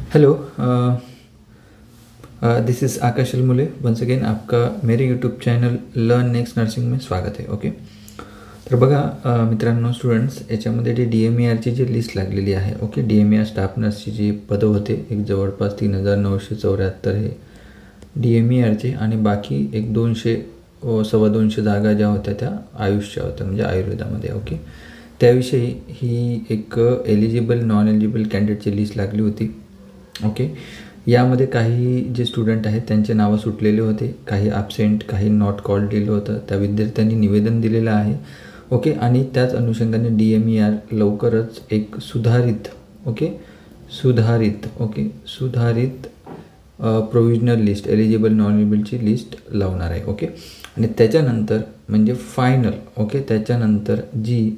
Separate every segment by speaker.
Speaker 1: Hello, this is Akash Almule. Once again आपका मेरे YouTube channel learn next nursing में स्वागत आहे। ओके, तर बघा मित्रांनो, स्टुडंट्स, याच्यामध्ये जी DMERची जी लिस्ट लागलेली आहे, ओके, DMER स्टाफ नर्सची जी पदं होते एक जवळपास 3974 हे DMERचे आणि बाकी एक 200 250 जागा ज्या होत्या त्या आयुषच्या होत्या, म्हणजे आयुर्वेदामध्ये। ओके, त्याविषयी ही एक एलिजिबल नॉन एलिजिबल कॅन्डिडेटची लिस्ट लागली होती। ओके, यामध्ये काही जे स्टुडंट आहेत त्यांचे नावं सुटलेले होते, काही ॲब्सेंट, काही नॉट कॉल्ड दिलं होतं, त्या विद्यार्थ्यांनी निवेदन दिलेलं आहे। ओके, आणि त्याच अनुषंगाने DMER लवकरच एक सुधारित प्रोविजनल लिस्ट, एलिजिबल नॉन एलिजिबलची लिस्ट लावणार आहे। ओके, आणि त्याच्यानंतर म्हणजे फायनल, ओके, त्याच्यानंतर जी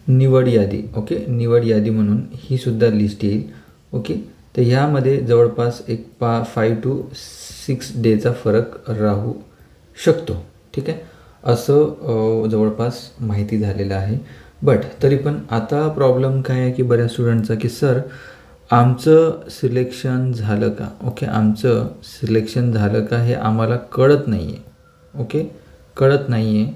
Speaker 1: निवड यादी, ओके, निवड यादी म्हणून ही सुद्धा लिस्ट येईल। ओके, तर ह्यामध्ये जवळपास एक 5 to 6 डेचा फरक राहू शकतो। ठीक आहे, असं जवळपास माहिती झालेलं आहे। बट तरी पण आता प्रॉब्लेम काय आहे की बऱ्याच स्टुडंटचा की सर आमचं सिलेक्शन झालं का, ओके, आमचं सिलेक्शन झालं का हे आम्हाला कळत नाही आहे। ओके, कळत नाही आहे,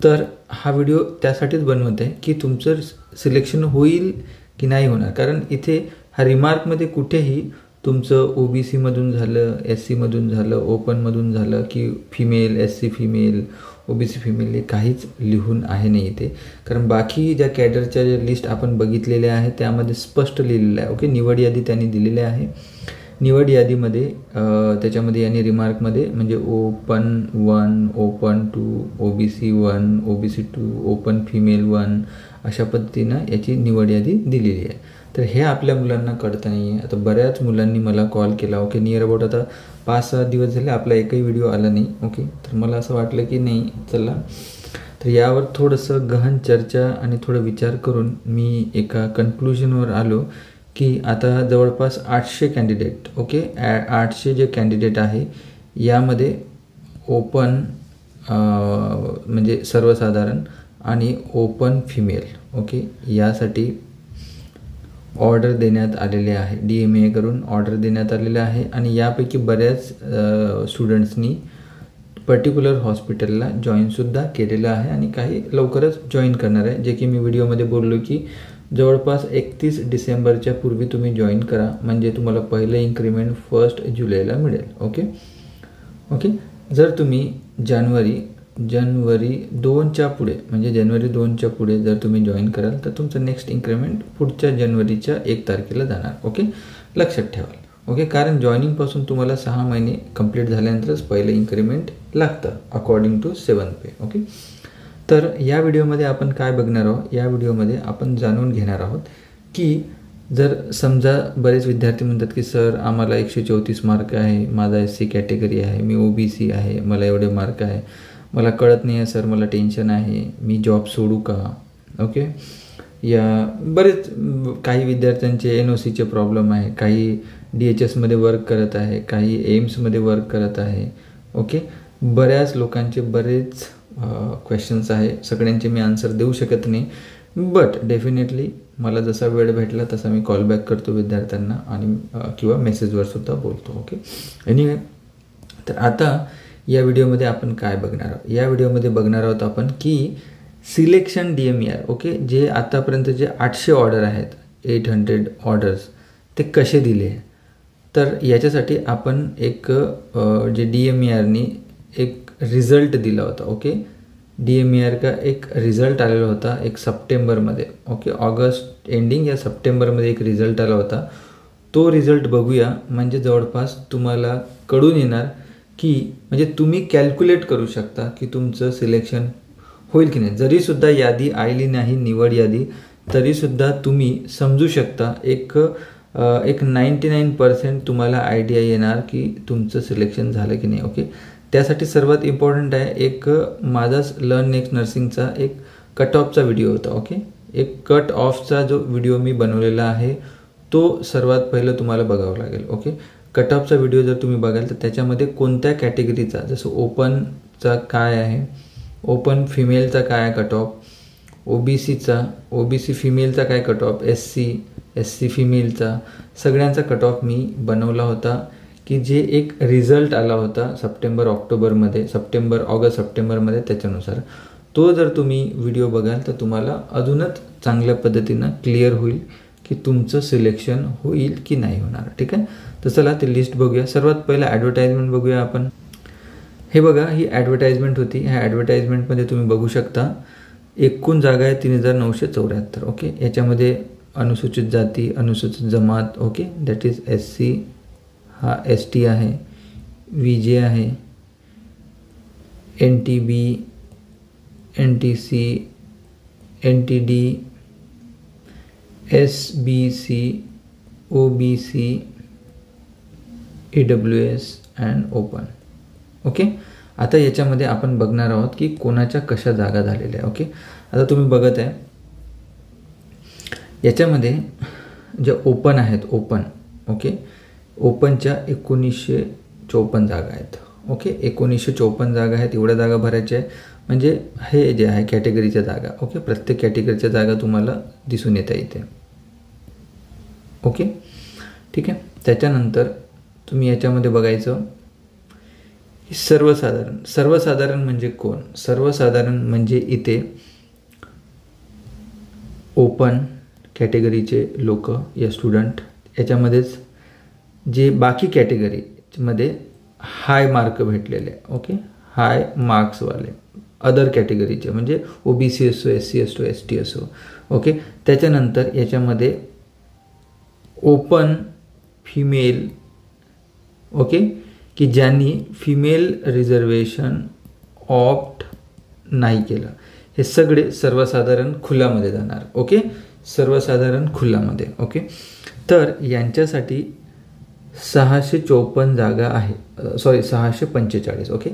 Speaker 1: तर हा व्हिडिओ त्यासाठीच बनवत आहे की तुमचं सिलेक्शन होईल की नाही होणार। कारण इथे हा रिमार्कमध्ये कुठेही तुमचं OBCमधून झालं, SCमधून झालं, ओपनमधून झालं की female, SC female, OBC female हे काहीच लिहून आहे नाही इथे। कारण बाकी ज्या कॅडरच्या ज्या लिस्ट आपण बघितलेल्या आहेत त्यामध्ये स्पष्ट लिहिलेलं आहे। ओके, निवड यादी त्यांनी दिलेली आहे। निवड यादीमध्ये त्याच्यामध्ये यांनी रिमार्कमध्ये म्हणजे open 1, open 2, OBC 1, OBC 2, open female 1 अशा पद्धतीनं याची निवड यादी दिलेली आहे। तर हे आपल्या मुलांना कळतं नाही आहे। आता बऱ्याच मुलांनी मला कॉल केला, ओके, नियर अबाउट आता 5-6 दिवस झाले आपला एकही व्हिडिओ आला नाही। ओके, तर मला असं वाटलं की नाही चला, तर यावर थोडंसं गहन चर्चा आणि थोडं विचार करून मी एका कन्क्लुजनवर आलो की आता जवळपास 800 कॅन्डिडेट, ओके, 800 जे कॅन्डिडेट आहे यामध्ये ओपन म्हणजे सर्वसाधारण आणि ओपन फिमेल, ओके, यासाठी ऑर्डर देण्यात आलेले आहे। DMER करून ऑर्डर देण्यात आलेले आहे आणि यापैकी बऱ्याच स्टुडंट्सनी पर्टिक्युलर हॉस्पिटलला जॉईनसुद्धा केलेलं आहे आणि काही लवकरच जॉईन करणार आहे। जे की मी व्हिडिओमध्ये बोललो की जवळपास 31 डिसेंबरच्या पूर्वी तुम्ही जॉईन करा, म्हणजे तुम्हाला पहिलं इन्क्रीमेंट 1 जुलैला मिळेल। ओके, ओके, जर तुम्ही जानेवारी 2च्या पुढे म्हणजे जानेवारी 2च्या पुढे जर तुम्ही जॉईन कराल तर तुमचं नेक्स्ट इन्क्रीमेंट पुढच्या जानेवारीच्या 1 तारखेला जाणार। ओके, लक्षात ठेवाल। ओके, कारण जॉईनिंगपासून तुम्हाला 6 महिने कंप्लीट झाल्यानंतरच पहिलं इन्क्रीमेंट लागतं according to 7th pay. Okay, तर या व्हिडिओमध्ये आपण काय बघणार आहोत, या व्हिडिओमध्ये आपण जाणून घेणार आहोत की जर समजा बरेच विद्यार्थी म्हणतात की सर आम्हाला 134 मार्क आहे, माझा SC कॅटेगरी आहे, मी OBC आहे, मला एवढे मार्क आहे, मला कळत नाही आहे सर, मला टेन्शन आहे, मी जॉब सोडू का। ओके, या बरेच काही विद्यार्थ्यांचे NOCचे प्रॉब्लेम आहे, काही DHSमध्ये वर्क करत आहे, काही एम्समध्ये वर्क करत आहे। ओके, बऱ्याच लोकांचे बरेच क्वेश्चन्स आहे, सगळ्यांचे मी आन्सर देऊ शकत नाही, बट डेफिनेटली मला जसा वेळ भेटला तसा मी कॉल बॅक करतो विद्यार्थ्यांना आणि किंवा मेसेजवर सुद्धा बोलतो। ओके, एनिवे, तर आता या व्हिडिओमध्ये आपण काय बघणार आहोत, या व्हिडिओमध्ये बघणार आहोत आपण की सिलेक्शन DMER, ओके, जे आतापर्यंत जे 800 ऑर्डर आहेत, 800 ऑर्डर्स, ते कसे दिले। तर याच्यासाठी आपण एक जे DMERनी एक रिझल्ट दिला होता। ओके, DMER का एक रिझल्ट आलेला होता एक सप्टेंबरमध्ये। ओके, ऑगस्ट एंडिंग या सप्टेंबरमध्ये एक रिझल्ट आला होता, तो रिझल्ट बघूया, म्हणजे जवळपास तुम्हाला कळून येणार की म्हणजे तुम्ही कॅल्क्युलेट करू शकता की तुमचं सिलेक्शन होईल की नाही। जरीसुद्धा यादी आली नाही, निवड यादी, तरीसुद्धा तुम्ही समजू शकता एक 99% तुम्हाला आयडिया येणार की तुमचं सिलेक्शन झालं की नाही। ओके, त्यासाठी सर्वात इम्पॉर्टंट आहे एक माझाच लर्न नेक्स्ट नर्सिंगचा एक कट ऑफचा व्हिडिओ होता। ओके, एक कट ऑफचा जो व्हिडिओ मी बनवलेला आहे तो सर्वात पहिलं तुम्हाला बघावं लागेल। ओके, कट ऑफचा व्हिडिओ जर तुम्ही बघाल तर त्याच्यामध्ये कोणत्या कॅटेगरीचा, जसं ओपनचा काय आहे, ओपन फिमेलचा काय आहे कट ऑफ, OBC फिमेलचा काय कट ऑफ, SC SC फिमेलचा, सगळ्यांचा कट ऑफ मी बनवला होता की जे एक रिझल्ट आला होता सप्टेंबर ऑगस्ट सप्टेंबरमध्ये, त्याच्यानुसार तो जर तुम्ही व्हिडिओ बघाल तर तुम्हाला अजूनच चांगल्या पद्धतीनं क्लिअर होईल की तुमचं सिलेक्शन होईल की नाही होणार. ठीक आहे, तर चला ते लिस्ट बघूया. सर्वात पहिला ॲडव्हर्टाइजमेंट बघूया आपण. हे बघा, ही ॲडव्हर्टाइजमेंट होती. ह्या ॲडव्हर्टाइजमेंटमध्ये तुम्ही बघू शकता एकूण जागा आहे 3974. ओके, याच्यामध्ये अनुसूचित जाती, अनुसूचित जमात, ओके, दॅट इज SC, हा ST आहे, VJ आहे, NTB, NTC, NTD, SBC, OBC, EWS and open. Okay, आता याच्यामध्ये आपण बघणार आहोत की कोणाच्या कशा जागा झालेल्या आहे. ओके, आता तुम्ही बघत आहे याच्यामध्ये ज्या ओपन आहेत, ओके, ओपनच्या 1954 जागा आहेत. ओके, 1954 जागा आहेत. एवढ्या जागा भरायच्या आहे. म्हणजे हे जे आहे कॅटेगरीच्या जागा. ओके, प्रत्येक कॅटेगरीच्या जागा तुम्हाला दिसून येत्या इथे. ओके, ठीक आहे. त्याच्यानंतर तुम्ही याच्यामध्ये बघायचं सर्वसाधारण म्हणजे कोण? सर्वसाधारण म्हणजे इथे ओपन कॅटेगरीचे लोक या स्टुडंट, याच्यामध्येच जे बाकी कॅटेगरीमध्ये हाय मार्क भेटलेले, ओके, हाय मार्क्सवाले, अदर कॅटेगरीचे म्हणजे OBC असो, SC असो, ST असो. ओके, त्याच्यानंतर याच्यामध्ये ओपन फिमेल, ओके, की ज्यांनी फिमेल रिझर्वेशन ऑप्ट नाही केलं, हे सगळे सर्वसाधारण खुल्यामध्ये जाणार. ओके, सर्वसाधारण खुल्यामध्ये. ओके, तर यांच्यासाठी 654 जागा आहे, 645. ओके,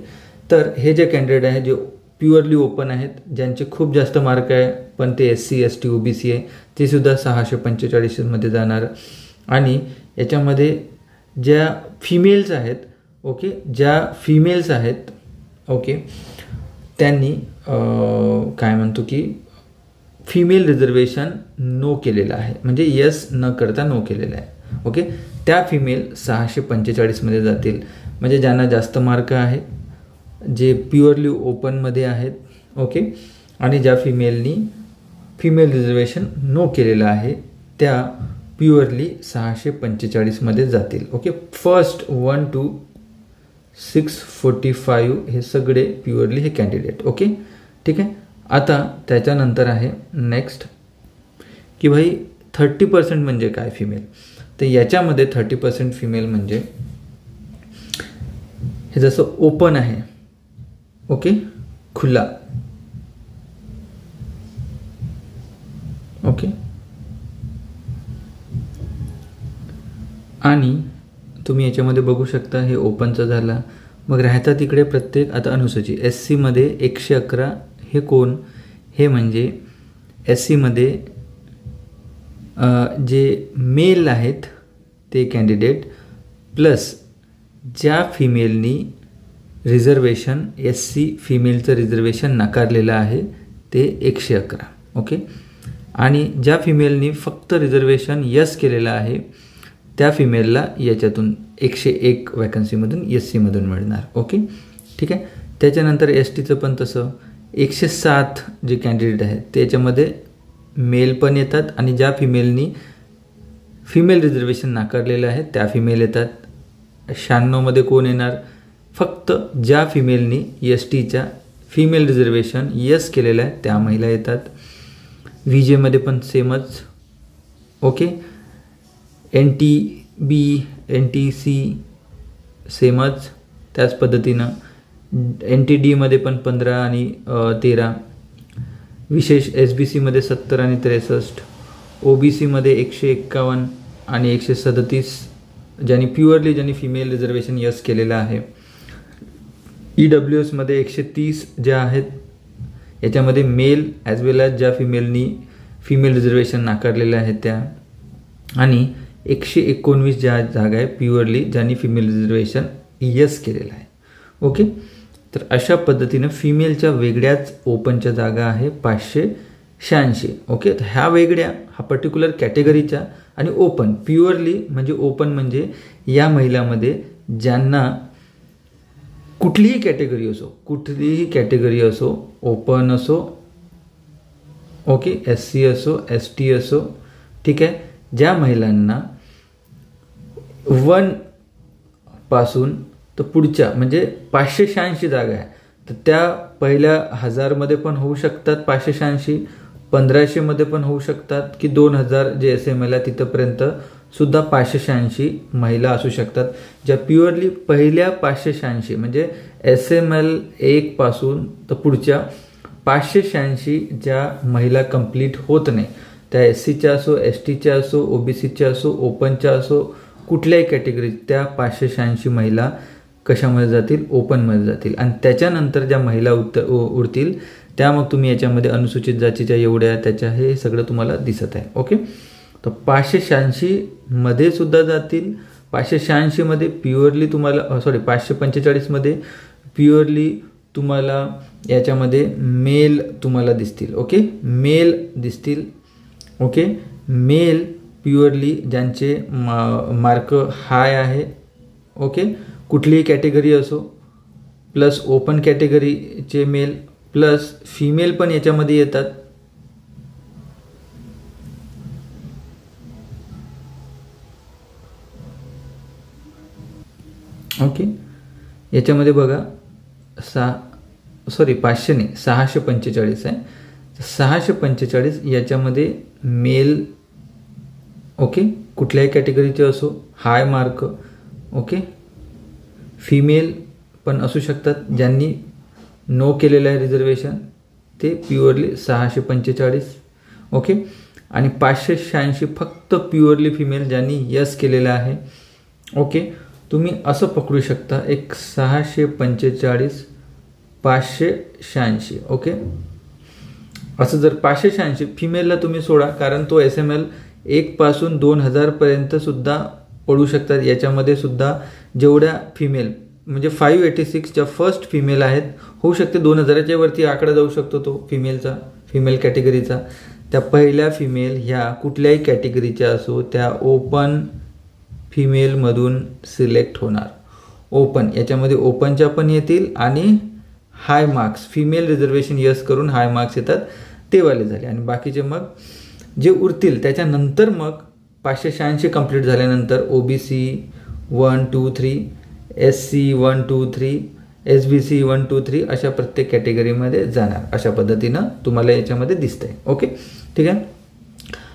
Speaker 1: तर हे जे कॅन्डिडेट आहे जे प्युअरली ओपन आहेत, ज्यांचे खूप जास्त मार्क आहे पण ते SC, ST, OBC आहे, ते सुद्धा 645 मध्ये जाणार. आणि याच्यामध्ये ज्या फिमेल्स आहेत, ओके, ज्या फिमेल्स आहेत, ओके, त्यांनी काय म्हणतो की फिमेल रिझर्वेशन नो केलेलं आहे, म्हणजे यस न करता नो केलेलं आहे. ओके, त्या फिमेल 645 मध्ये जातील. म्हणजे ज्यांना जास्त मार्क आहे, जे प्युअरली ओपनमध्ये आहेत, ओके, आणि ज्या फिमेलनी फिमेल रिझर्वेशन नो केलेलं आहे त्या प्युअरली 645 मध्ये जातील. ओके, फर्स्ट 1 to 645 हे सगळे प्युअरली हे कॅन्डिडेट. ओके, ठीक आहे. आता त्याच्यानंतर आहे नेक्स्ट की भाई 30% म्हणजे काय फिमेल. तर याच्यामध्ये 30% फिमेल म्हणजे हे जसं ओपन आहे, ओके, खुला, ओके, आणि तुम्ही याच्यामध्ये बघू शकता हे ओपनचा झाला. मग राहतात इकडे प्रत्येक आता अनुसूची. SC मध्ये 111 हे कोण? हे म्हणजे SC मध्ये जे मेल आहेत ते कॅन्डिडेट प्लस ज्या फिमेलनी रिझर्वेशन SC फिमेलचं रिझर्वेशन नाकारलेलं आहे ते 111. ओके, आणि ज्या फिमेलनी फक्त रिझर्वेशन यस केलेलं आहे त्या फिमेलला याच्यातून 101 वॅकन्सीमधून SC मधून मिळणार. ओके, ठीक आहे. त्याच्यानंतर STचं पण तसं 107 जे कॅन्डिडेट आहेत त्याच्यामध्ये मेल पण येतात आणि ज्या फिमेलनी फिमेल रिझर्वेशन नाकारलेलं आहे त्या फिमेल येतात. 96 मध्ये कोण येणार? फक्त ज्या फिमेलनी STच्या फिमेल रिझर्वेशन यस केलेलं आहे त्या महिला येतात. VJ मध्ये पण सेमच. ओके, NTB, NTC सेमच त्याच पद्धतीनं. NTD मध्ये पण 15 आणि 13. विशेष SBC मध्ये 70 आणि 63. OBC मध्ये 151 आणि 137 ज्यांनी फिमेल रिझर्वेशन यस केलेलं आहे. EWS मध्ये 130 ज्या आहेत याच्यामध्ये मेल ॲज वेल ॲज ज्या फिमेलनी फिमेल रिझर्वेशन नाकारलेलं आहे त्या, आणि 119 ज्या जागा आहे प्युअरली ज्यांनी फिमेल रिझर्वेशन यस केलेलं आहे. ओके, तर अशा पद्धतीनं फिमेलच्या वेगळ्याच ओपनच्या जागा आहे 586. ओके, तर ह्या वेगळ्या हा पर्टिक्युलर कॅटेगरीच्या आणि ओपन. प्युअरली म्हणजे ओपन म्हणजे या महिलामध्ये ज्यांना कुठलीही कॅटेगरी असो, ओपन असो, ओके, SC असो, ST असो, ठीक आहे, ज्या महिलांना 1 पासून तर पुढच्या म्हणजे 586 जागा आहे, तर त्या पहिल्या 1000 मध्ये पण होऊ शकतात 586, 1500 मध्ये पण होऊ शकतात, की 2000 जे SML आहे तिथपर्यंत सुद्धा 586 महिला असू शकतात. ज्या प्युअरली पहिल्या 586 म्हणजे SML 1 पासून तर पुढच्या 586 ज्या महिला कंप्लीट होत नाही, त्या SCच्या असो, STच्या असो, OBCच्या असो, ओपनच्या असो, कुठल्याही कॅटेगरी त्या 586 महिला कशामध्ये जातील, ओपनमध्ये जातील. आणि त्याच्यानंतर ज्या महिला उरतील त्या मग तुम्ही याच्यामध्ये अनुसूचित जातीच्या एवढ्या त्याच्या हे सगळं तुम्हाला दिसत आहे. ओके, तर 586 मध्ये सुद्धा जातील. 586 मध्ये प्युअरली तुम्हाला 545 मध्ये प्युअरली तुम्हाला याच्यामध्ये मेल तुम्हाला दिसतील. ओके, मेल दिसतील. ओके, मेल प्युअरली ज्यांचे मार्क हाय आहे, ओके, कुठलीही कॅटेगरी असो, प्लस ओपन कॅटेगरीचे मेल, प्लस फिमेल पण याच्यामध्ये येतात. ओके, याच्यामध्ये बघा 500 नाही 645 आहे. 645 याच्यामध्ये मेल, ओके, कुठल्याही कॅटेगरीचे असो, हाय मार्क, ओके, फिमेल पण असू शकतात ज्यांनी नो केलेलं आहे रिझर्वेशन, ते प्युअरली 645. ओके, आणि 586 फक्त प्युअरली फिमेल ज्यांनी यस केलेलं आहे. ओके, तुम्ही असं पकडू शकता एक 645 586. ओके, असं जर 586 फिमेलला तुम्ही सोडा, कारण तो SML 1 पासून 2000 पर्यंत सुद्धा पडू शकतात. याच्यामध्ये सुद्धा जेवढ्या फिमेल म्हणजे 586 ज्या फर्स्ट फिमेल आहेत, होऊ शकते 2000च्या वरती आकडा जाऊ शकतो तो फिमेल कॅटेगरीचा. त्या पहिल्या फिमेल ह्या कुठल्याही कॅटेगरीच्या असो, त्या ओपन फिमेलमधून सिलेक्ट होणार. ओपन याच्यामध्ये ओपनच्या पण येतील आणि हाय मार्क्स फिमेल रिझर्वेशन यस करून हाय मार्क्स येतात ते वाले झाले. आणि बाकीचे मग जे उरतील त्याच्यानंतर मग 586 कंप्लीट झाल्यानंतर OBC 1, 2, 3, SC 1, 2, 3, SBC 1, 2, 3 अशा प्रत्येक कॅटेगरीमध्ये जाणार. अशा पद्धतीनं तुम्हाला याच्यामध्ये दिसतंय. ओके, ठीक आहे.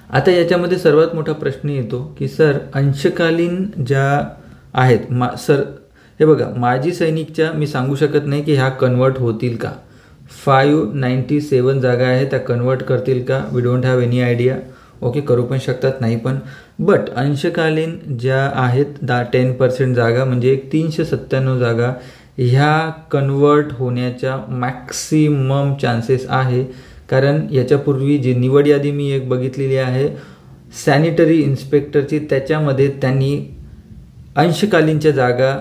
Speaker 1: आता याच्यामध्ये सर्वात मोठा प्रश्न येतो की सर अंशकालीन ज्या आहेत सर हे बघा, माजी सैनिकच्या मी सांगू शकत नाही की ह्या कन्वर्ट होतील का. 597 जागा आहे, त्या कन्वर्ट करतील का, we don't have any idea. Okay, करू पण शकतात नाही पण. बट अंशकालीन ज्या आहेत 10% जागा म्हणजे 397 जागा ह्या कन्वर्ट होण्याच्या मॅक्सिमम चान्सेस आहे. कारण याच्यापूर्वी जी निवड यादी मी एक बघितलेली आहे सॅनिटरी इन्स्पेक्टरची, त्याच्यामध्ये त्यांनी अंशकालीनच्या जागा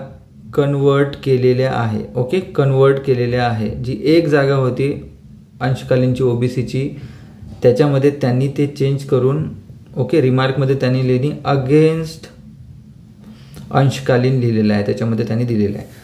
Speaker 1: कन्वर्ट केलेल्या आहे. ओके, कन्वर्ट केलेल्या आहे. जी एक जागा होती अंशकालीनची OBCची, त्याच्यामध्ये त्यांनी ते चेंज करून, ओके, रिमार्कमध्ये त्यांनी लिहिली अगेन्स्ट अंशकालीन लिहिलेलं आहे, त्याच्यामध्ये त्यांनी दिलेलं आहे.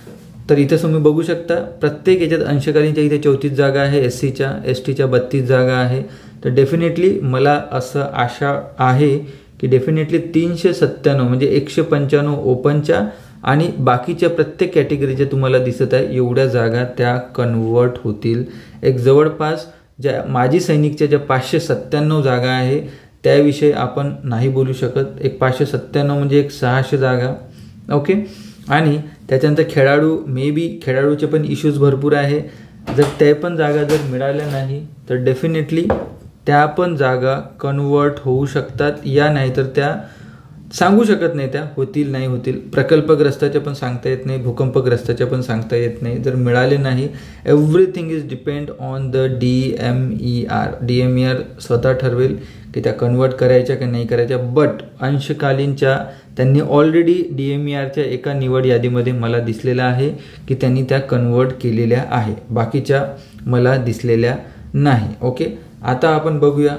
Speaker 1: तर इथं तुम्ही बघू शकता प्रत्येक याच्यात अंशकालीनच्या इथे 34 जागा आहे, SCच्या STच्या 32 जागा आहे. तर डेफिनेटली मला असं आशा आहे की डेफिनेटली 397 म्हणजे 195 ओपनच्या आणि बाकीच्या प्रत्येक कॅटेगरीच्या तुम्हाला दिसत आहे एवढ्या जागा त्या कन्वर्ट होतील. एक जवळपास ज्या माजी सैनिकच्या ज्या 597 जागा आहे त्याविषयी आपण नाही बोलू शकत. एक 597 म्हणजे एक 600 जागा. ओके, आणि त्याच्यानंतर खेळाडू मे बी खेळाडूचे पण इश्यूज भरपूर आहे. जर त्या पण जागा जर मिळाल्या नाही तर डेफिनेटली त्या पण जागा कन्वर्ट होऊ शकतात, या नाही तर त्या सांगू शकत नाही त्या होतील नाही होतील. प्रकल्पग्रस्ताच्या पण सांगता येत नाही, भूकंपग्रस्ताच्या पण सांगता येत नाही. जर मिळाले नाही, everything is depend on the DMER. DMER स्वतः ठरवेल की त्या कन्वर्ट करायच्या की नाही करायच्या. बट अंशकालीनच्या त्यांनी ऑलरेडी DMERच्या एका निवड यादीमध्ये मला दिसलेलं आहे की त्यांनी त्या कन्वर्ट केलेल्या आहे, बाकीच्या मला दिसलेल्या नाही. ओके, आता आपण बघूया.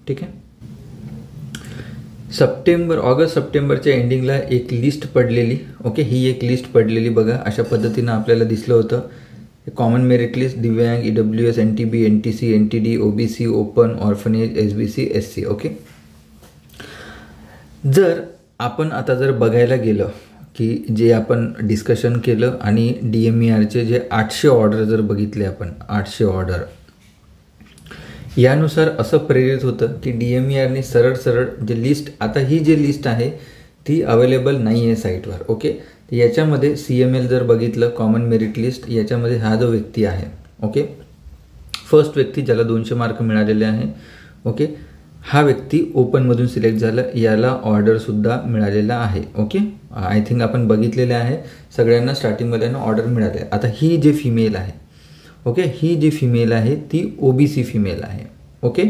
Speaker 1: ठीक आहे, ऑगस्ट सप्टेंबरच्या एंडिंगला एक लिस्ट पडलेली, ओके, ही एक लिस्ट पडलेली बघा, अशा पद्धतीनं आपल्याला दिसलं होतं. कॉमन मेरिट लिस्ट, दिव्यांग, EWS, NTB, NTC, NTD, OBC, open, orphanage, SBC, SC. Okay, जर आपण आता जर बघायला गेलं की जे आपण डिस्कशन केलं आणि DMERचे जे 800 ऑर्डर जर बघितले आपण, 800 ऑर्डर, यानुसार असं प्रेरित होतं की DMERने सरळ जे लिस्ट, आता ही जी लिस्ट आहे ती अवेलेबल नाही आहे साईटवर. ओके, याच्यामध्ये CML जर बघितलं, कॉमन मेरिट लिस्ट, याच्यामध्ये हा जो व्यक्ती आहे, ओके, फर्स्ट व्यक्ती ज्याला 200 मार्क मिळालेले आहे, ओके, हा व्यक्ती ओपनमधून सिलेक्ट झाला, याला ऑर्डरसुद्धा मिळालेला आहे. ओके, आय थिंक आपण बघितलेले आहे, सगळ्यांना स्टार्टिंगमध्ये ऑर्डर मिळाले. आता ही जी फिमेल आहे, ओके, ही जी फिमेल आहे ती OBC फिमेल आहे. ओके,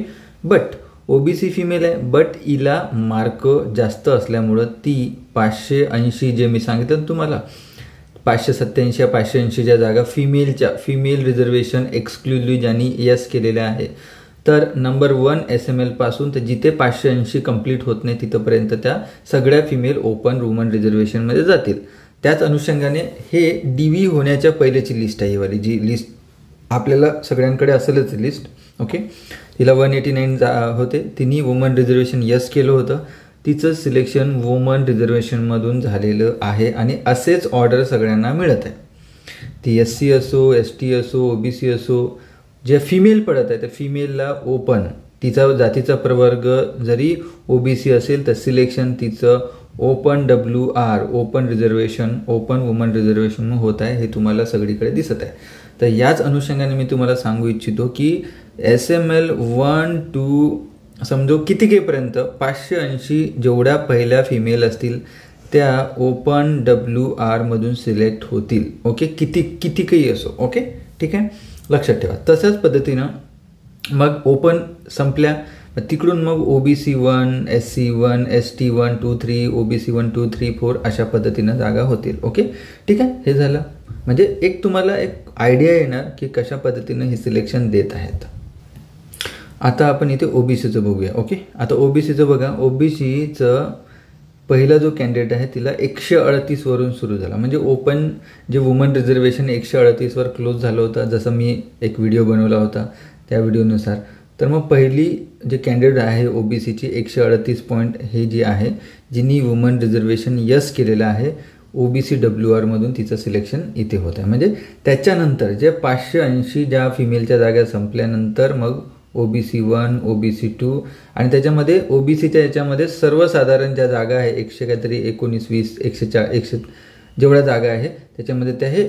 Speaker 1: बट OBC फिमेल आहे, बट हिला मार्क जास्त असल्यामुळं ती 580, जे मी सांगितलं तुम्हाला, 587 या 580च्या जागा फिमेल रिझर्वेशन एक्सक्लुझिव्ह ज्यांनी यस केलेल्या आहे, तर नंबर 1 SML पासून तर जिथे 580 कंप्लीट होत नाही तिथंपर्यंत त्या सगळ्या फिमेल ओपन वुमन रिझर्वेशनमध्ये जातील. त्याच अनुषंगाने हे DV होण्याच्या पहिल्याची लिस्ट आहे, ही वाली जी लिस्ट आपल्याला सगळ्यांकडे असेलच लिस्ट. ओके, तिला 189 होते, तिने वुमन रिझर्वेशन यस केलं होतं, तिचं सिलेक्शन वुमन रिझर्वेशनमधून झालेलं आहे आणि असेच ऑर्डर सगळ्यांना मिळत आहे. ती SC असो, ST असो, OBC असो, जे फिमेल पडत आहे त्या फिमेलला ओपन, तिचा जातीचा प्रवर्ग जरी OBC असेल तर सिलेक्शन तिचं open WR, open reservation, open woman reservation होत आहे, हे तुम्हाला सगळीकडे दिसत आहे. तर याच अनुषंगाने मी तुम्हाला सांगू इच्छितो की SML 1 to समजो किती केपर्यंत 580 जेवढ्या पहिल्या फिमेल असतील त्या ओपन WR मधून सिलेक्ट होतील. ओके, किती काही असो. ओके, ठीक आहे, लक्षात ठेवा. तशाच पद्धतीनं मग ओपन संपल्या, तिकडून मग OBC 1, SC 1, ST 1, 2, 3, OBC 1, 2, 3, 4 अशा पद्धतीनं जागा होतील. ओके, ठीक आहे, हे झालं म्हणजे एक तुम्हाला एक आयडिया येणार की कशा पद्धतीनं हे सिलेक्शन देत आहेत. आता आपण इथे OBCचं बघूया. ओके, आता OBCचं बघा, OBCचं पहिला जो कॅन्डिडेट आहे तिला 138 वरून सुरू झाला, म्हणजे ओपन जे वुमन रिझर्वेशन 138 वर क्लोज झालं होतं, जसं मी एक व्हिडिओ बनवला होता त्या व्हिडिओनुसार. तर मग पहिली जे कॅन्डिडेट आहे OBCची 138 पॉईंट हे जी आहे, जिनी वुमन रिझर्वेशन यस केलेलं आहे, OBC WR मधून तिचं सिलेक्शन इथे होत आहे. म्हणजे त्याच्यानंतर जे 580 ज्या फिमेलच्या जागा संपल्यानंतर मग OBC 1, OBC 2 आणि त्याच्यामध्ये OBCच्या याच्यामध्ये सर्वसाधारण ज्या जागा आहे 119, 20, 104 जेवढ्या जागा आहे त्याच्यामध्ये त्या हे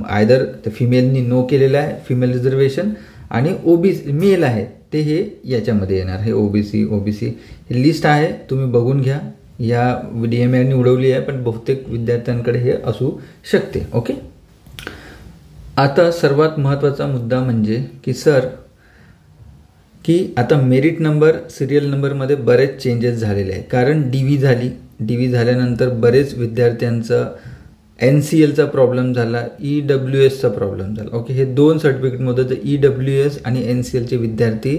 Speaker 1: आयदर फिमेलनी नो केलेलं आहे फिमेल रिझर्वेशन, आणि OBC मेल आहे ते हे याच्यामध्ये येणार. हे OBC ही लिस्ट आहे, तुम्ही बघून घ्या. या DMERने उडवली आहे, पण बहुतेक विद्यार्थ्यांकडे हे असू शकते. ओके, आता सर्वात महत्त्वाचा मुद्दा म्हणजे की सर की आता मेरिट नंबर, सिरियल नंबरमध्ये बरेच चेंजेस झालेले आहे, कारण DV झाल्यानंतर बरेच विद्यार्थ्यांचा NCLचा प्रॉब्लेम झाला, EWSचा प्रॉब्लेम झाला. ओके, हे 2 सर्टिफिकेटमध्ये तर EWS आणि NCLचे विद्यार्थी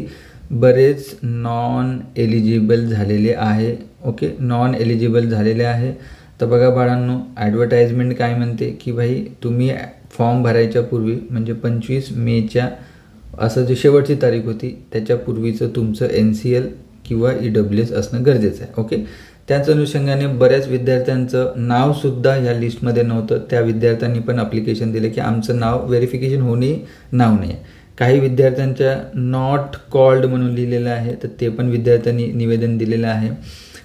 Speaker 1: बरेच नॉन एलिजिबल झालेले आहे. ओके, नॉन एलिजिबल झालेले आहे. तर बघा बाळांनो, ॲडव्हर्टाइजमेंट काय म्हणते की भाई तुम्ही फॉर्म भरायच्या पूर्वी म्हणजे 25 मेच्या असं जी शेवटची तारीख होती त्याच्यापूर्वीचं तुमचं NCL किंवा EWS असणं गरजेचं आहे. ओके, त्याच अनुषंगाने बऱ्याच विद्यार्थ्यांचं नावसुद्धा या लिस्टमध्ये नव्हतं. त्या विद्यार्थ्यांनी पण ॲप्लिकेशन दिले की आमचं नाव व्हेरिफिकेशन होणे नाव नाही. काही विद्यार्थ्यांच्या नॉट कॉल्ड म्हणून लिहिलेलं आहे, तर ते पण विद्यार्थ्यांनी निवेदन दिलेलं आहे.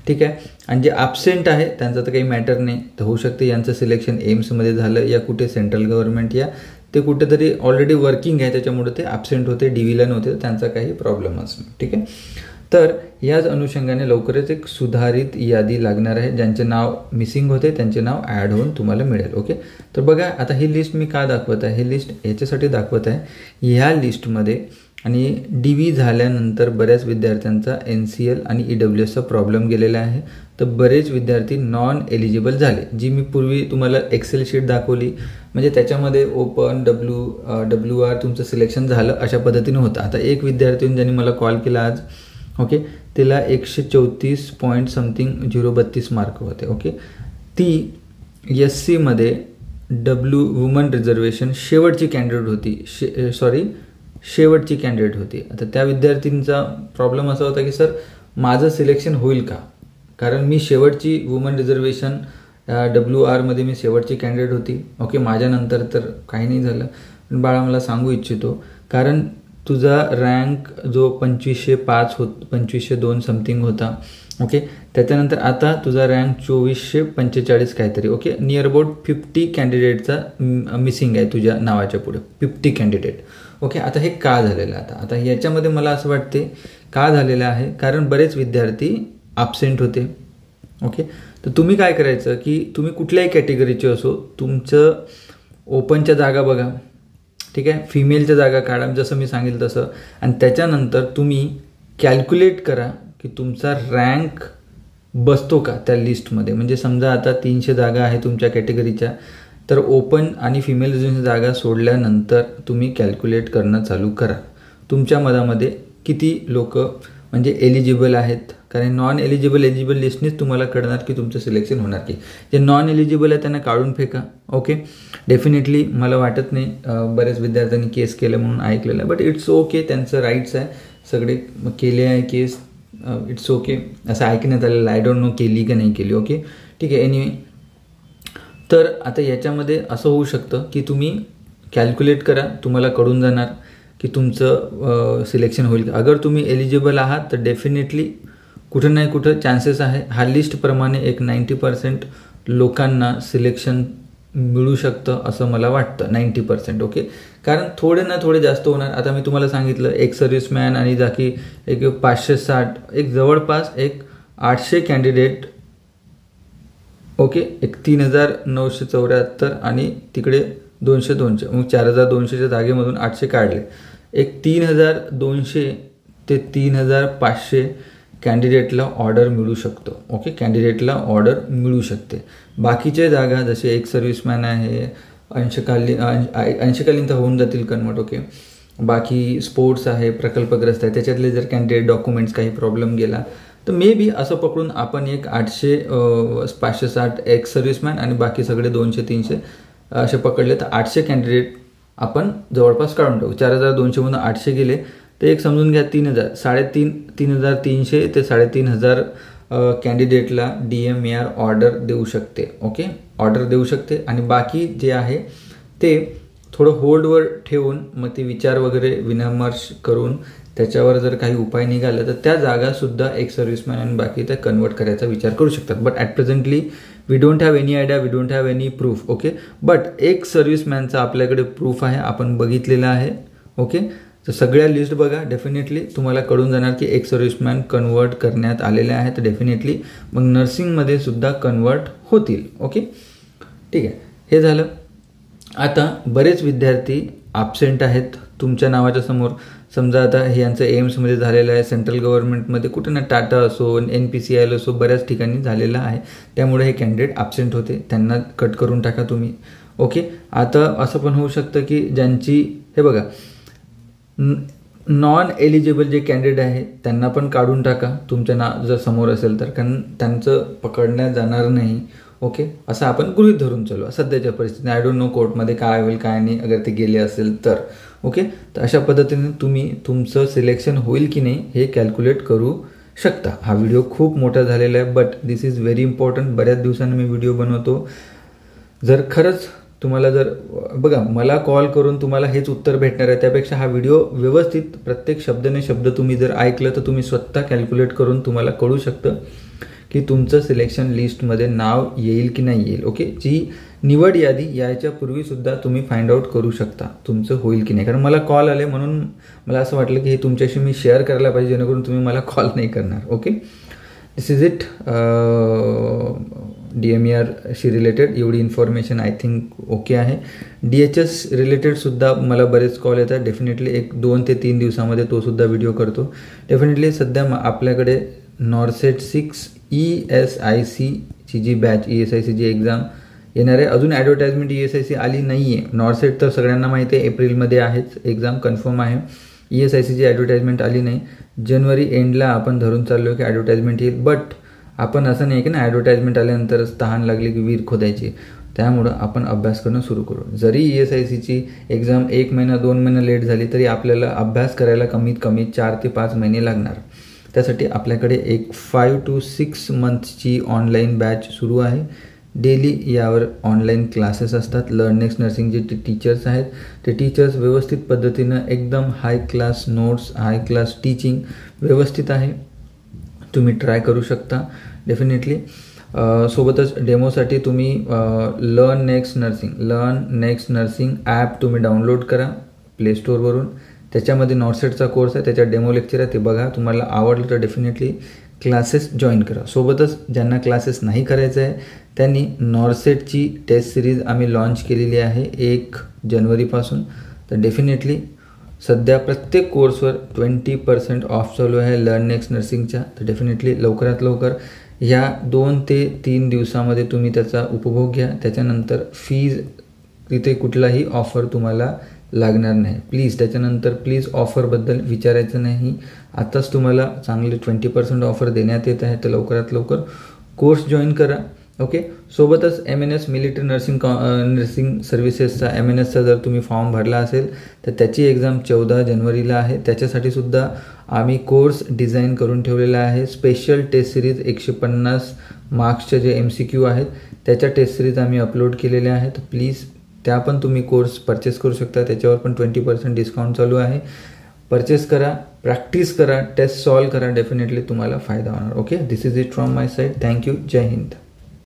Speaker 1: ठीक आहे, आणि जे ॲब्सेंट आहे त्यांचं तर काही मॅटर नाही, तर होऊ शकते यांचं सिलेक्शन एम्समध्ये झालं या कुठे सेंट्रल गव्हर्नमेंट या ते कुठेतरी ऑलरेडी वर्किंग आहे त्याच्यामुळे ते ॲब्सेंट होते, DVला नव्हते, तर त्यांचा काही प्रॉब्लेमच नाही. ठीक आहे, तर याच अनुषंगाने लवकरच एक सुधारित यादी लागणार आहे. ज्यांचे नाव मिसिंग होते त्यांचे नाव ॲड होऊन तुम्हाला मिळेल. ओके, तर बघा आता ही लिस्ट मी का दाखवत आहे, ही लिस्ट याच्यासाठी दाखवत आहे, ह्या लिस्टमध्ये आणि DV झाल्यानंतर बऱ्याच विद्यार्थ्यांचा NCL आणि EWSचा प्रॉब्लेम गेलेला आहे. तर बरेच विद्यार्थी नॉन एलिजिबल झाले. जी मी पूर्वी तुम्हाला एक्सेल शीट दाखवली म्हणजे त्याच्यामध्ये ओपन WR तुमचं सिलेक्शन झालं अशा पद्धतीने होतं. आता एक विद्यार्थी ज्यांनी मला कॉल केला आज, ओके, तिला 134 पॉईंट समथिंग 032 मार्क होते. ओके, ती SC मध्ये वुमन रिझर्वेशन शेवटची कॅन्डिडेट होती. शेवटची कॅन्डिडेट होती. आता त्या विद्यार्थींचा प्रॉब्लेम असा होता की सर माझं सिलेक्शन होईल का, कारण मी शेवटची वुमन रिझर्वेशन WR मध्ये मी शेवटची कॅन्डिडेट होती. ओके, माझ्यानंतर तर काही नाही झालं. पण बाळा मला सांगू इच्छितो, कारण तुझा रँक जो 2505 2502 समथिंग होता. ओके, त्याच्यानंतर आता तुझा रँक 2445 काहीतरी. ओके, नियर अबाउट 50 कॅन्डिडेटचा मिसिंग आहे तुझ्या नावाच्या पुढे, 50 कॅन्डिडेट. ओके, आता हे का झालेलं आहे? आता याच्यामध्ये मला असं वाटते का झालेलं आहे, कारण बरेच विद्यार्थी ॲब्सेंट होते. ओके, तर तुम्ही काय करायचं की तुम्ही कुठल्याही कॅटेगरीचे असो, तुमचं ओपनच्या जागा बघा, ठीक आहे, फिमेलच्या जागा काढा जसं मी सांगितलं तसं, आणि त्याच्यानंतर तुम्ही कॅल्क्युलेट करा की तुमचा रँक बसतो का त्या लिस्टमध्ये. म्हणजे समजा आता 300 जागा आहे तुमच्या कॅटेगरीच्या, तर ओपन आणि फिमेल रिझर्वेशन जागा सोडल्यानंतर तुम्ही कॅल्क्युलेट करणं चालू करा तुमच्या मनामध्ये किती लोक म्हणजे एलिजिबल आहेत. कारण नॉन एलिजिबल लिस्टनेच तुम्हाला कळणार की तुमचं सिलेक्शन होणार की. जे नॉन एलिजिबल आहे त्यांना काढून फेका. ओके, डेफिनेटली मला वाटत नाही बऱ्याच विद्यार्थ्यांनी केस केलं म्हणून ऐकलेलं आहे, बट इट्स ओके, त्यांचं राईट्स आहे, सगळे केले आहे केस, इट्स ओके, असं ऐकण्यात आलेलं. आय डोंट नो केली का नाही केली. ओके, ठीक आहे. एनिवे, तर आता याच्यामध्ये असं होऊ शकतं की तुम्ही कॅल्क्युलेट करा, तुम्हाला कळून जाणार की तुमचं सिलेक्शन होईल. अगर तुम्ही एलिजिबल आहात तर डेफिनेटली कुठं नाही कुठं चान्सेस आहे. हा लिस्टप्रमाणे एक 90% लोकांना सिलेक्शन मिळू शकतं असं मला वाटतं, 90%. ओके, कारण थोडे ना थोडे जास्त होणार. आता मी तुम्हाला सांगितलं एक सर्व्हिसमॅन आणि जाकी एक 560, एक जवळपास एक 800 कॅन्डिडेट. ओके, एक 3974 आणि तिकडे 200 मग 4200च्या जागेमधून 800 काढले. एक 3200 ते 3500 कॅन्डिडेटला ऑर्डर मिळू शकतो. ओके, कॅन्डिडेटला ऑर्डर मिळू शकते. बाकीच्या जागा जसे एक सर्व्हिसमॅन आहे, अंशकालीन तर होऊन जातील कन्वर्ट. ओके, बाकी स्पोर्ट्स आहे, प्रकल्पग्रस्त आहे, त्याच्यातले जर कॅन्डिडेट डॉक्युमेंट्स काही प्रॉब्लेम गेला तर मे बी असं पकडून आपण एक 800 560 एक सर्व्हिसमॅन आणि बाकी सगळे 200-300 असे पकडले तर 800 कॅन्डिडेट आपण जवळपास काढून टाकू. 4200मधून 800 गेले तर एक समजून घ्या 3000, 3300 ते 3500 कॅन्डिडेटला DMAR ऑर्डर देऊ शकते. ओके, ऑर्डर देऊ शकते. आणि बाकी जे आहे ते थोडं होल्डवर ठेवून मग ते विचार वगैरे विनिमर्श करून त्याच्यावर जर काही उपाय निघाला तर त्या जागासुद्धा एक सर्व्हिसमॅन आणि बाकी त्या कन्वर्ट करायचा विचार करू शकतात. But at presently we don't have any idea, we don't have any proof. Okay, but एक सर्व्हिसमॅनचा आपल्याकडे प्रूफ आहे, आपण बघितलेला आहे. ओके, तर सगळ्या लिस्ट बघा, डेफिनेटली तुम्हाला कळून जाणार की एक सर्व्हिसमॅन कन्वर्ट करण्यात आलेले आहे. तर डेफिनेटली मग नर्सिंगमध्ये सुद्धा कन्वर्ट होतील. ओके, ठीक आहे, हे झालं. आता बरेच विद्यार्थी ॲब्सेंट आहेत तुमच्या नावाच्या समोर. समजा आता हे यांचं एम्समध्ये झालेलं आहे, सेंट्रल गव्हर्नमेंटमध्ये कुठे ना टाटा असो, NPCIL असो, बऱ्याच ठिकाणी झालेलं आहे. त्यामुळे हे कॅन्डिडेट ॲब्सेंट होते, त्यांना कट करून टाका तुम्ही. ओके, आता असं पण होऊ शकतं की ज्यांची हे बघा नॉन एलिजिबल जे कॅन्डिडेट आहे त्यांना पण काढून टाका तुमच्या नाव जर समोर असेल तर, कारण त्यांचं पकडण्यात जाणार नाही. ओके, असं आपण गृहीत धरून चालू सध्याच्या परिस्थितीने. आय डोंट नो कोर्टमध्ये काय होईल काय नाही अगर ते गेले असेल तर. ओके, तर अशा पद्धतीने तुम्ही तुमचं सिलेक्शन होईल की नाही हे कॅल्क्युलेट करू शकता. हा व्हिडिओ खूप मोठा झालेला आहे, but this is very important. बऱ्याच दिवसांनी मी व्हिडिओ बनवतो. जर खरंच तुम्हाला जर बघा मला कॉल करून तुम्हाला हेच उत्तर भेटणार आहे, त्यापेक्षा हा व्हिडिओ व्यवस्थित प्रत्येक शब्दाने शब्द तुम्ही जर ऐकलं तर तुम्ही स्वतः कॅल्क्युलेट करून तुम्हाला कळू शकतं की तुमचं सिलेक्शन लिस्टमध्ये नाव येईल की नाही येईल. ओके, जी निवड यादी यायच्या पूर्वीसुद्धा तुम्ही फाइंड आउट करू शकता तुमचं होईल की नाही. कारण मला कॉल आले म्हणून मला असं वाटलं की हे तुमच्याशी मी शेअर करायला पाहिजे, जेणेकरून तुम्ही मला कॉल नाही करणार. Okay, this is it. DMARशी रिलेटेड एवढी इन्फॉर्मेशन आय थिंक ओके आहे. DHS रिलेटेडसुद्धा मला बरेच कॉल येतात. डेफिनेटली एक 2 ते 3 दिवसामध्ये तो सुद्धा व्हिडिओ करतो. डेफिनेटली सध्या आपल्याकडे नॉर्सेट 6 ESICची जी बॅच ESICची एक्झाम येणार आहे. अजून ॲडव्हर्टाइजमेंट ESIC आली नाही आहे. नॉर्सेट तर सगळ्यांना माहिती आहे, एप्रिलमध्ये आहेच एक्झाम कन्फर्म आहे. ESICची ॲडव्हर्टाईजमेंट आली नाही. जानेवारी एंडला आपण धरून चाललो की ॲडव्हर्टाईजमेंट येईल, बट आपण असं नाही की ना ॲडव्हर्टाईजमेंट आल्यानंतरच तहान लागली की विहीर खोदायची. त्यामुळं आपण अभ्यास करणं सुरू करू. जरी ESICची एक्झाम 1 महिना 2 महिना लेट झाली तरी आपल्याला अभ्यास करायला कमीत कमी 4 ते 5 महिने लागणार. त्यासाठी आपल्याकडे एक 5 to 6 मंथची ऑनलाईन बॅच सुरू आहे. डेली यावर ऑनलाईन क्लासेस असतात. लर्न नेक्स्ट नर्सिंगचे जे टीचर्स आहेत ते टीचर्स व्यवस्थित पद्धतीनं एकदम हाय क्लास नोट्स, हाय क्लास टीचिंग व्यवस्थित आहे. तुम्ही ट्राय करू शकता डेफिनेटली. सोबतच डेमोसाठी तुम्ही लर्न नेक्स्ट नर्सिंग ॲप तुम्ही डाउनलोड करा प्ले स्टोअरवरून. त्याच्यामध्ये नॉर्सेटचा कोर्स आहे, त्याच्या डेमो लेक्चर आहे, ते बघा. तुम्हाला आवडलं तर डेफिनेटली क्लासेस जॉईन करा. सोबतच ज्यांना क्लासेस नाही करायचं आहे त्यांनी नॉर्सेटची टेस्ट सिरीज आम्ही लॉन्च केलेली आहे 1 जानेवारीपासून. तर डेफिनेटली सध्या प्रत्येक कोर्सवर 20% ऑफ चालू आहे लर्न नेक्स्ट नर्सिंगच्या. तर डेफिनेटली लवकरात लवकर ह्या 2 ते 3 दिवसामध्ये तुम्ही त्याचा उपभोग घ्या. त्याच्यानंतर फीज तिथे कुठलाही ऑफर तुम्हाला लागणार नाही. त्याच्यानंतर प्लीज ऑफरबद्दल विचारायचं नाही. आताच तुम्हाला चांगले 20% ऑफर देण्यात येत आहे. तर लवकरात लवकर कोर्स जॉईन करा. ओके. सोबतच MNS मिलिटरी नर्सिंग सर्व्हिसेसचा MNSचा जर तुम्ही फॉर्म भरला असेल तर त्याची एक्झाम 14 जानेवारीला आहे. त्याच्यासाठी सुद्धा आम्ही कोर्स डिझाईन करून ठेवलेला आहे. स्पेशल टेस्ट सिरीज 150 मार्क्सचे जे MCQ आहेत त्याच्या टेस्ट सिरीज आम्ही अपलोड केलेल्या आहेत. तर प्लीज त्या पण तुम्ही कोर्स परचेस करू शकता. त्याच्यावर पण 20% डिस्काउंट चालू आहे. परचेस करा, प्रॅक्टिस करा, टेस्ट सॉल्व करा. डेफिनेटली तुम्हाला फायदा होणार. Okay. This is it from my side. Thank you. जय हिंद.